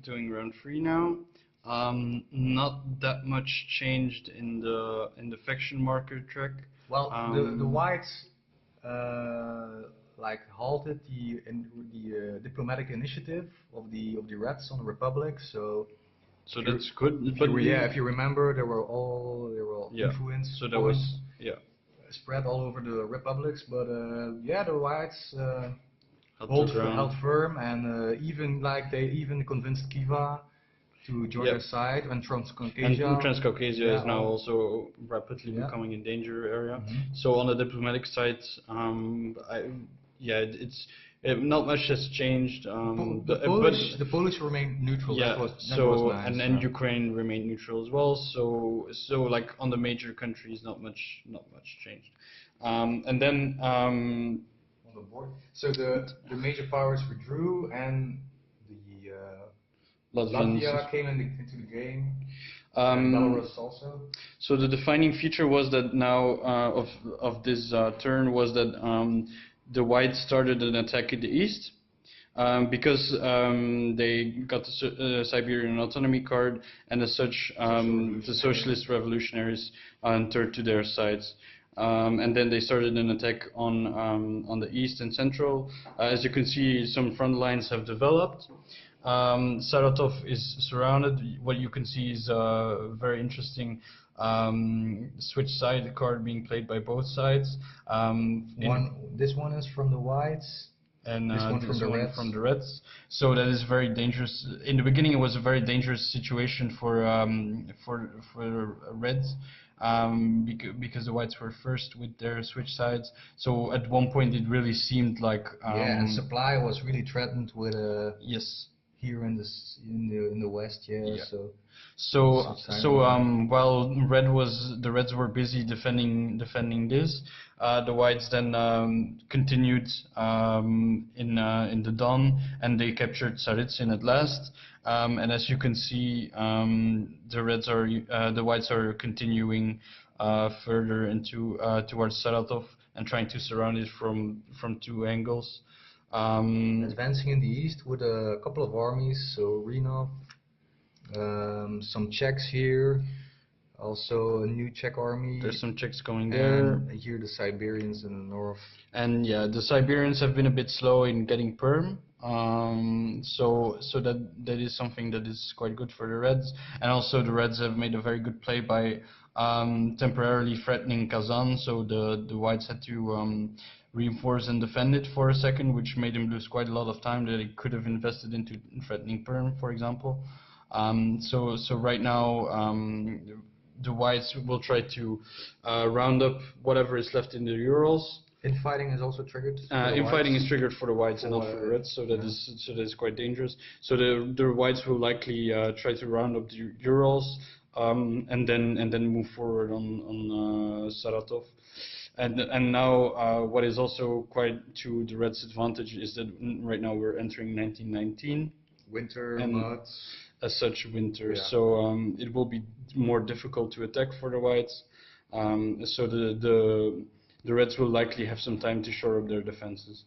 doing round 3 now. Not that much changed in the faction marker track. Well, the whites like halted the diplomatic initiative of the reds on the Republic. So that's good. If you remember, they were all influence. So that was spread all over the republics. But the whites held firm, and they even convinced Kiva to join their side, and Transcaucasia. And Transcaucasia is now also rapidly becoming a danger area. So on the diplomatic side, it's not much has changed. The Polish remained neutral. Yeah. That was nice. And Ukraine remained neutral as well. So like on the major countries, not much changed. And then on the board. So the major powers withdrew, and the Latvia came into the game. And Belarus also. So the defining feature was that now of this turn was that the whites started an attack in the east because they got the Siberian autonomy card, and as such the socialist revolutionaries turned to their sides. And then they started an attack on the east and central. As you can see, some front lines have developed. Saratov is surrounded. What you can see is a very interesting switch side card being played by both sides. This one is from the whites, and this one from the reds. So that is very dangerous. In the beginning, it was a very dangerous situation for reds. Because the whites were first with their switch sides, so at one point it really seemed like and supply was really threatened with yes. Here in the west, So while the reds were busy defending this, the whites then continued in the Don, and they captured Tsaritsyn at last. And as you can see, the whites are continuing further into towards Saratov and trying to surround it from two angles. Advancing in the east with a couple of armies, so Renov, some Czechs here, also a new Czech army. There's some Czechs going there. And here the Siberians in the north. And the Siberians have been a bit slow in getting perm. So that is something that is quite good for the Reds. And also the Reds have made a very good play by temporarily threatening Kazan. So the Whites had to reinforce and defend it for a second, which made them lose quite a lot of time that they could have invested into threatening Perm, for example. So right now the Whites will try to round up whatever is left in the Urals. Infighting is also triggered. Infighting is triggered for the Whites and not for the Reds, so that is quite dangerous. So the Whites will likely try to round up the Urals and then move forward on Saratov. And now what is also quite to the Reds' advantage is that right now we're entering 1919. Winter, and mud. As such, winter. Yeah. So it will be more difficult to attack for the Whites. So the Reds will likely have some time to shore up their defenses.